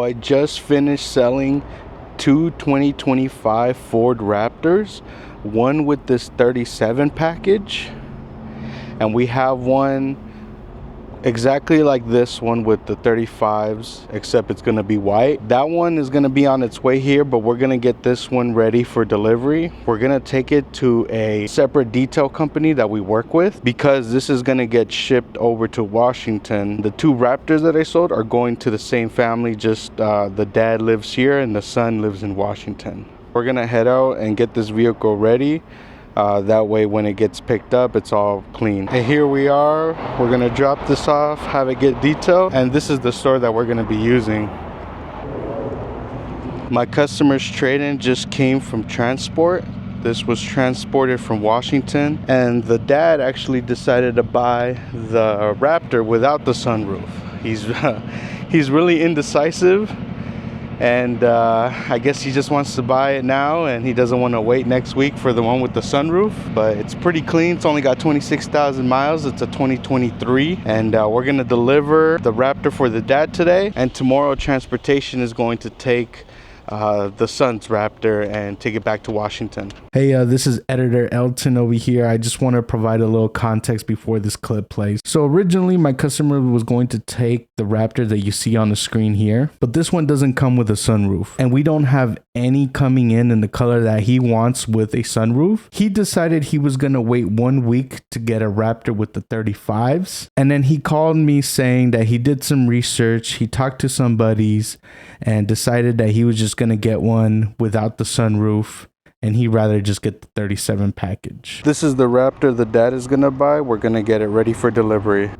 I just finished selling two 2025 Ford Raptors, one with this 37 package, and we have one exactly like this one with the 35s, except it's going to be white. That one is going to be on its way here, but we're going to get this one ready for delivery. We're going to take it to a separate detail company that we work with, because this is going to get shipped over to Washington. The two Raptors that I sold are going to the same family, just the dad lives here and the son lives in Washington. We're going to head out and get this vehicle ready. That way when it gets picked up, it's all clean. And here we are. We're gonna drop this off, have it get detailed, and this is the store that we're gonna be using. My customer's trade-in just came from transport. This was transported from Washington, and the dad actually decided to buy the Raptor without the sunroof. He's really indecisive, and I guess he just wants to buy it now, and he doesn't want to wait next week for the one with the sunroof. But it's pretty clean. It's only got 26,000 miles. It's a 2023, and we're gonna deliver the Raptor for the dad today, and tomorrow transportation is going to take the son's Raptor and take it back to Washington. Hey, this is editor Elton over here. I just want to provide a little context before this clip plays. So originally my customer was going to take the Raptor that you see on the screen here, but this one doesn't come with a sunroof, and we don't have any coming in the color that he wants with a sunroof. He decided he was going to wait 1 week to get a Raptor with the 35s, and then he called me saying that he did some research, he talked to some buddies, and decided that he was just going to get one without the sunroof, and he'd rather just get the 37 package. This is the Raptor the dad is going to buy. We're going to get it ready for delivery.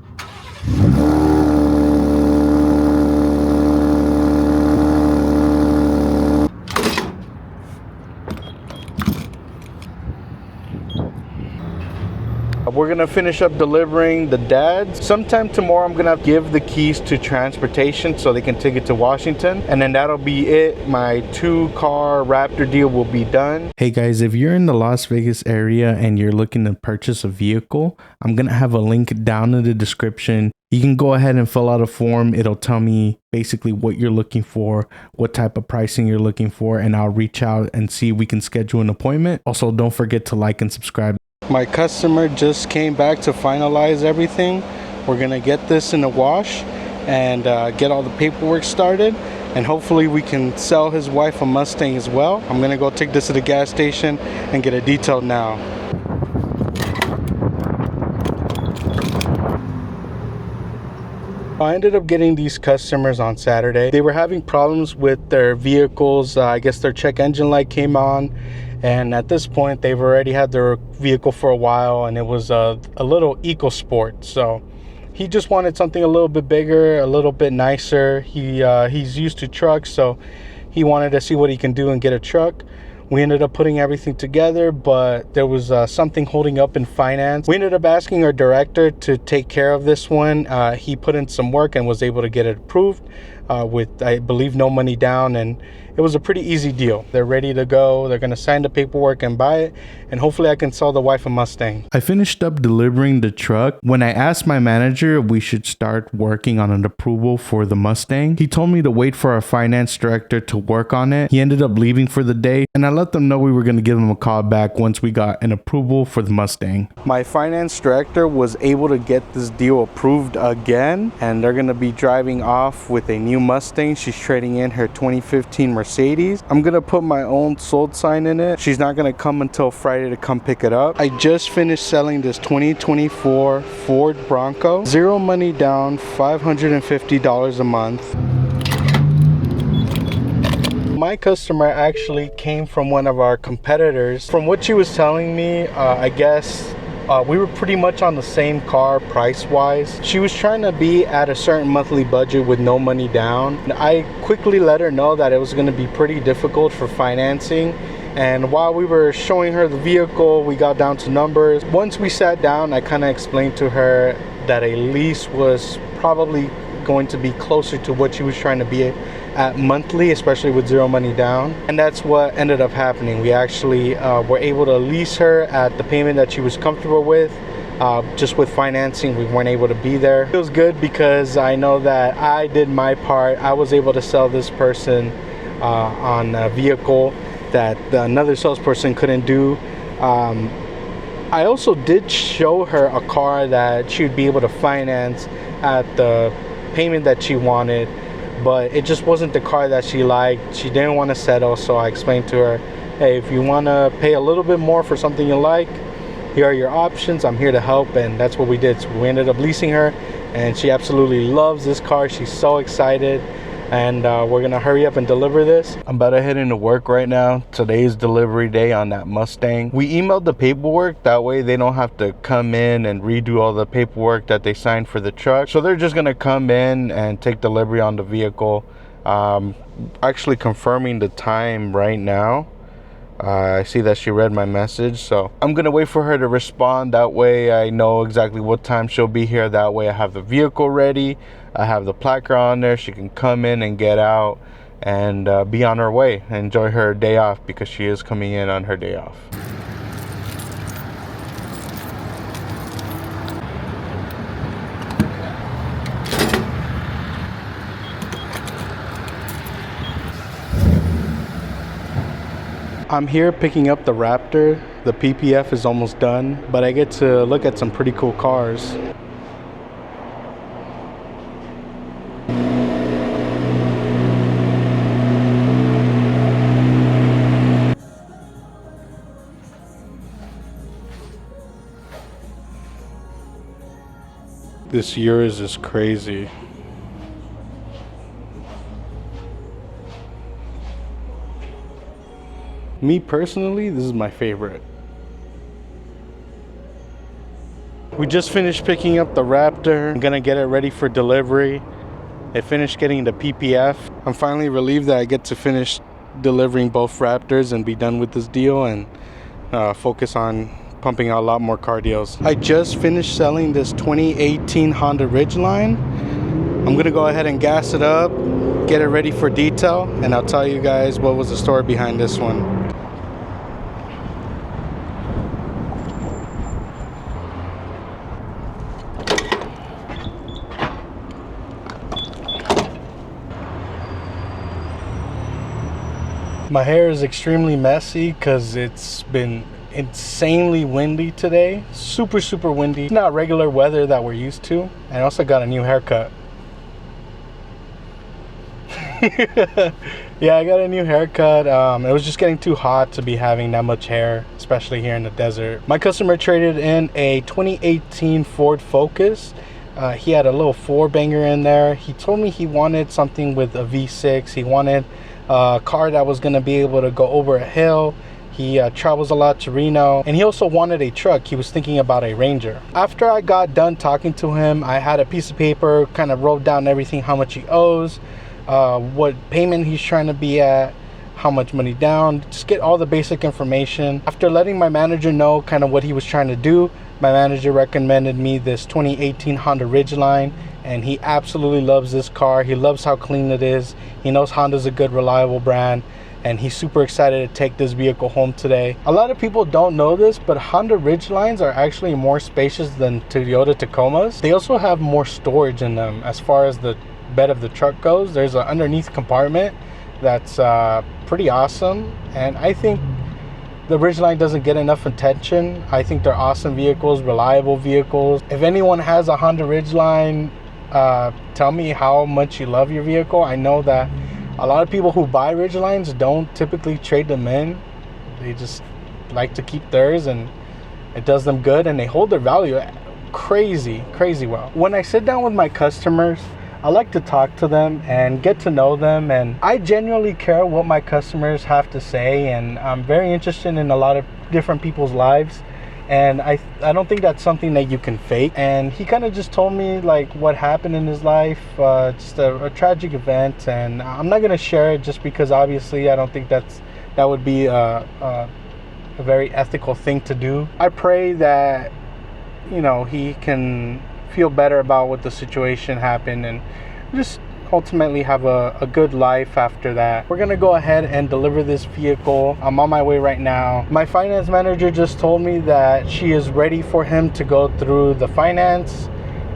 We're gonna finish up delivering the dads. Sometime tomorrow I'm gonna give the keys to transportation so they can take it to Washington, and then that'll be it. My 2-car Raptor deal will be done. Hey guys, if you're in the Las Vegas area and you're looking to purchase a vehicle, I'm gonna have a link down in the description. You can go ahead and fill out a form. It'll tell me basically what you're looking for, what type of pricing you're looking for, and I'll reach out and see if we can schedule an appointment. Also, don't forget to like and subscribe. My customer just came back to finalize everything. We're gonna get this in the wash and get all the paperwork started, and hopefully we can sell his wife a Mustang as well. I'm gonna go take this to the gas station and get it detailed now. I ended up getting these customers on Saturday. They were having problems with their vehicles. I guess their check engine light came on, and at this point they've already had their vehicle for a while, and it was a little EcoSport. So he just wanted something a little bit bigger, a little bit nicer. He's used to trucks, so he wanted to see what he can do and get a truck. We ended up putting everything together, but there was something holding up in finance. We ended up asking our director to take care of this one. He put in some work and was able to get it approved with, I believe, no money down, and it was a pretty easy deal. They're ready to go. They're going to sign the paperwork and buy it, and hopefully I can sell the wife a Mustang. I finished up delivering the truck. When I asked my manager if we should start working on an approval for the Mustang, he told me to wait for our finance director to work on it. He ended up leaving for the day, and I let them know we were going to give him a call back once we got an approval for the Mustang. My finance director was able to get this deal approved again, and they're going to be driving off with a new Mustang. She's trading in her 2015 Mercedes. I'm gonna put my own sold sign in it. She's not gonna come until Friday to come pick it up. I just finished selling this 2024 Ford Bronco. 0 money down, $550 a month. My customer actually came from one of our competitors. From what she was telling me, I guess we were pretty much on the same car price-wise. She was trying to be at a certain monthly budget with no money down. I quickly let her know that it was going to be pretty difficult for financing. And while we were showing her the vehicle, we got down to numbers. Once we sat down, I kind of explained to her that a lease was probably going to be closer to what she was trying to be at monthly, especially with 0 money down. And that's what ended up happening. We actually were able to lease her at the payment that she was comfortable with. Just with financing, we weren't able to be there. It was good because I know that I did my part. I was able to sell this person on a vehicle that another salesperson couldn't do. I also did show her a car that she would be able to finance at the payment that she wanted, but it just wasn't the car that she liked. She didn't want to settle, so I explained to her, hey, if you want to pay a little bit more for something you like, here are your options. I'm here to help. And that's what we did. So we ended up leasing her, and she absolutely loves this car. She's so excited, and we're gonna hurry up and deliver this. I'm about to head into work right now. Today's delivery day on that Mustang. We emailed the paperwork, that way they don't have to come in and redo all the paperwork that they signed for the truck. So they're just gonna come in and take delivery on the vehicle. Actually confirming the time right now. I see that she read my message, so I'm gonna wait for her to respond. That way I know exactly what time she'll be here. That way I have the vehicle ready, I have the placard on there. She can come in and get out and be on her way, enjoy her day off, because she is coming in on her day off. I'm here picking up the Raptor. The PPF is almost done, but I get to look at some pretty cool cars. This Urus is crazy. Me personally, this is my favorite. We just finished picking up the Raptor. I'm gonna get it ready for delivery. I finished getting the PPF. I'm finally relieved that I get to finish delivering both Raptors and be done with this deal and focus on pumping out a lot more car deals. I just finished selling this 2018 Honda Ridgeline. I'm gonna go ahead and gas it up, get it ready for detail, and I'll tell you guys what was the story behind this one. My hair is extremely messy because it's been insanely windy today. Super windy. It's not regular weather that we're used to. And I also got a new haircut. Yeah, I got a new haircut. It was just getting too hot to be having that much hair, especially here in the desert. My customer traded in a 2018 Ford Focus. He had a little 4-banger in there. He told me he wanted something with a V6. He wanted a car that was going to be able to go over a hill. He travels a lot to Reno, and he also wanted a truck. He was thinking about a Ranger. After I got done talking to him, I had a piece of paper, kind of wrote down everything, how much he owes, what payment he's trying to be at, how much money down, just get all the basic information. After letting my manager know kind of what he was trying to do, my manager recommended me this 2018 Honda Ridgeline, and he absolutely loves this car. He loves how clean it is. He knows Honda's a good, reliable brand, and he's super excited to take this vehicle home today. A lot of people don't know this, but Honda Ridgelines are actually more spacious than Toyota Tacomas. They also have more storage in them. As far as the bed of the truck goes, there's an underneath compartment that's pretty awesome, and I think the Ridgeline doesn't get enough attention. I think they're awesome vehicles, reliable vehicles. If anyone has a Honda Ridgeline, tell me how much you love your vehicle. I know that a lot of people who buy Ridgelines don't typically trade them in. They just like to keep theirs, and it does them good, and they hold their value crazy well. When I sit down with my customers, I like to talk to them and get to know them, and I genuinely care what my customers have to say, and I'm very interested in a lot of different people's lives, and I don't think that's something that you can fake. And he kind of just told me like what happened in his life, just a tragic event, and I'm not gonna share it just because obviously I don't think that would be a very ethical thing to do. I pray that, you know, he can feel better about what the situation happened, and just ultimately have a good life after that. We're gonna go ahead and deliver this vehicle. I'm on my way right now. My finance manager just told me that she is ready for him to go through the finance,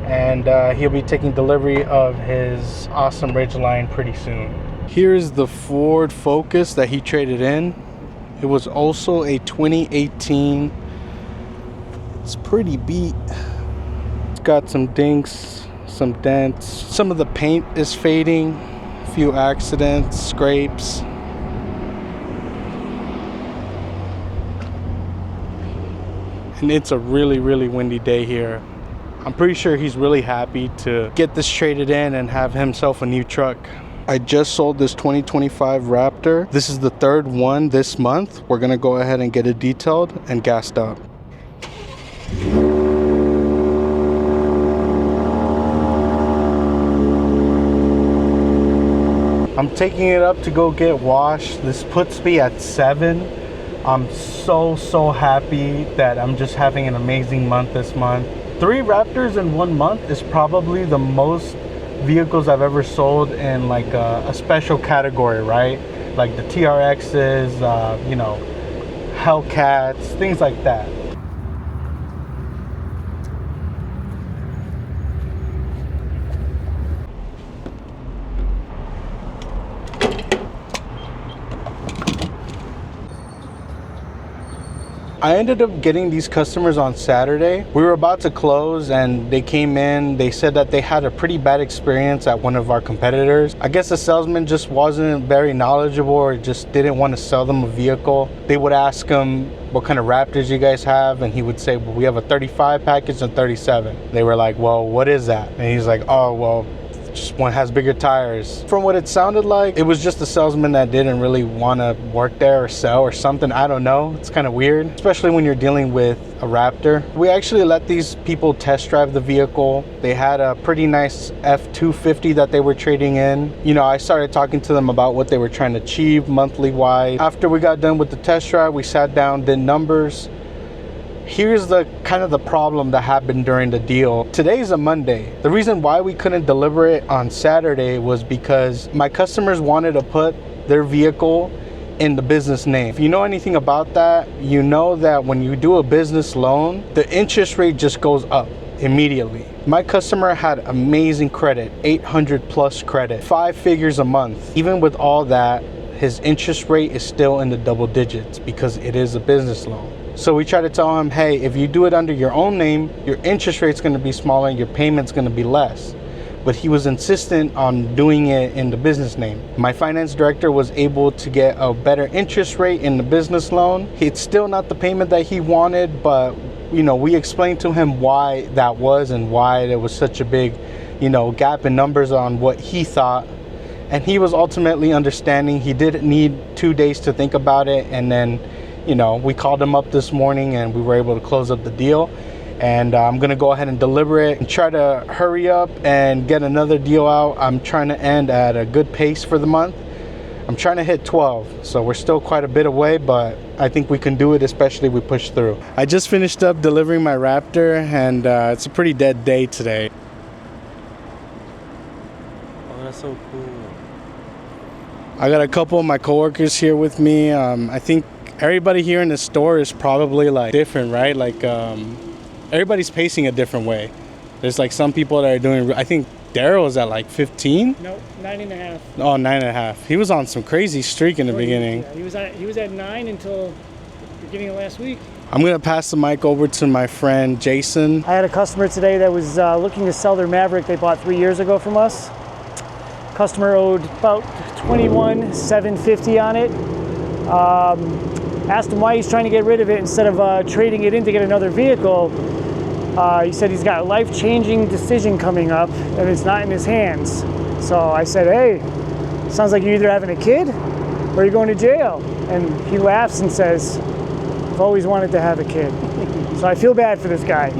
and he'll be taking delivery of his awesome Ridgeline pretty soon. Here's the Ford Focus that he traded in. It was also a 2018. It's pretty beat. It's got some dinks, some dents. Some of the paint is fading. A few accidents, scrapes. And it's a really, really windy day here. I'm pretty sure he's really happy to get this traded in and have himself a new truck. I just sold this 2025 Raptor. This is the third one this month. We're gonna go ahead and get it detailed and gassed up. I'm taking it up to go get washed. This puts me at 7. I'm so happy that I'm just having an amazing month this month. 3 Raptors in 1 month is probably the most vehicles I've ever sold in like a special category, right? Like the TRXs, you know, Hellcats, things like that. I ended up getting these customers on Saturday. We were about to close and they came in. They said that they had a pretty bad experience at one of our competitors. I guess the salesman just wasn't very knowledgeable or just didn't want to sell them a vehicle. They would ask him, what kind of Raptors you guys have? And he would say, well, we have a 35 package and 37. They were like, well, what is that? And he's like, oh, well, just one has bigger tires. From what it sounded like, it was just a salesman that didn't really want to work there or sell or something. I don't know. It's kind of weird, especially when you're dealing with a Raptor. We actually let these people test drive the vehicle. They had a pretty nice F250 that they were trading in. You know, I started talking to them about what they were trying to achieve monthly wise. After we got done with the test drive, we sat down, did numbers. Here's the kind of the problem that happened during the deal. Today's a Monday. The reason why we couldn't deliver it on Saturday was because my customers wanted to put their vehicle in the business name. If you know anything about that, you know that when you do a business loan, the interest rate just goes up immediately. My customer had amazing credit, 800 plus credit, 5 figures a month. Even with all that, his interest rate is still in the double digits because it is a business loan. So we try to tell him, hey, if you do it under your own name, your interest rate's gonna be smaller and your payment's gonna be less. But he was insistent on doing it in the business name. My finance director was able to get a better interest rate in the business loan. It's still not the payment that he wanted, but you know, we explained to him why that was and why there was such a big, you know, gap in numbers on what he thought. And he was ultimately understanding. He did need 2 days to think about it, and then, you know, we called him up this morning and we were able to close up the deal. And I'm gonna go ahead and deliver it and try to hurry up and get another deal out. I'm trying to end at a good pace for the month. I'm trying to hit 12, so we're still quite a bit away, but I think we can do it, especially if we push through. I just finished up delivering my Raptor, and it's a pretty dead day today. Oh, that's so cool. I got a couple of my coworkers here with me. I think everybody here in the store is probably like different, right? Like everybody's pacing a different way. There's like some people that are doing, I think Daryl was at like 15? No, 9.5. Oh, 9.5. He was on some crazy streak in the beginning. Yeah, he was at 9 until the beginning of last week. I'm gonna pass the mic over to my friend Jason. I had a customer today that was looking to sell their Maverick they bought 3 years ago from us. Customer owed about $21,750 on it. Asked him why he's trying to get rid of it instead of trading it in to get another vehicle. He said he's got a life-changing decision coming up and it's not in his hands. So I said, hey, sounds like you're either having a kid or you're going to jail. And he laughs and says, I've always wanted to have a kid. So I feel bad for this guy.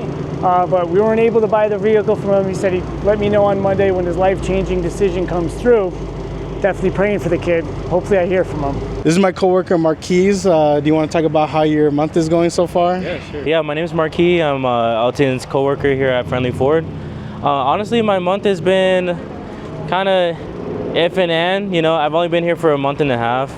But we weren't able to buy the vehicle from him. He said he'd let me know on Monday when his life-changing decision comes through. Definitely praying for the kid. Hopefully I hear from him. This is my coworker Marquise. Do you want to talk about how your month is going so far? Yeah, sure. Yeah, my name is Marquis. I'm Alton's coworker here at Friendly Ford. Honestly, my month has been kind of if and, you know, I've only been here for a month and a half.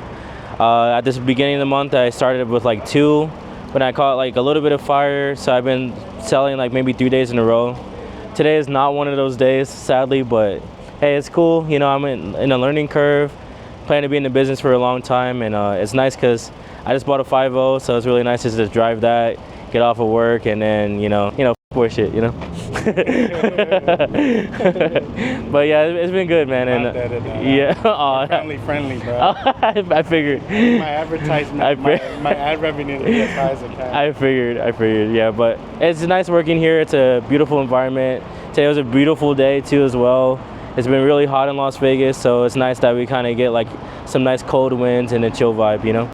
At this beginning of the month, I started with like 2, but I caught like a little bit of fire, so I've been selling like maybe 3 days in a row. Today is not one of those days, sadly, but hey, it's cool. You know, I'm in a learning curve, plan to be in the business for a long time, and it's nice because I just bought a 5.0, so it's really nice to just drive that, get off of work, and then you know, boy shit, you know. But yeah, it's been good, man. And yeah, family friendly, bro. I figured. My advertisement, my ad revenue is as high as it can. I figured, yeah. But it's nice working here. It's a beautiful environment. Today was a beautiful day too, as well. It's been really hot in Las Vegas, so it's nice that we kind of get like some nice cold winds and a chill vibe, you know.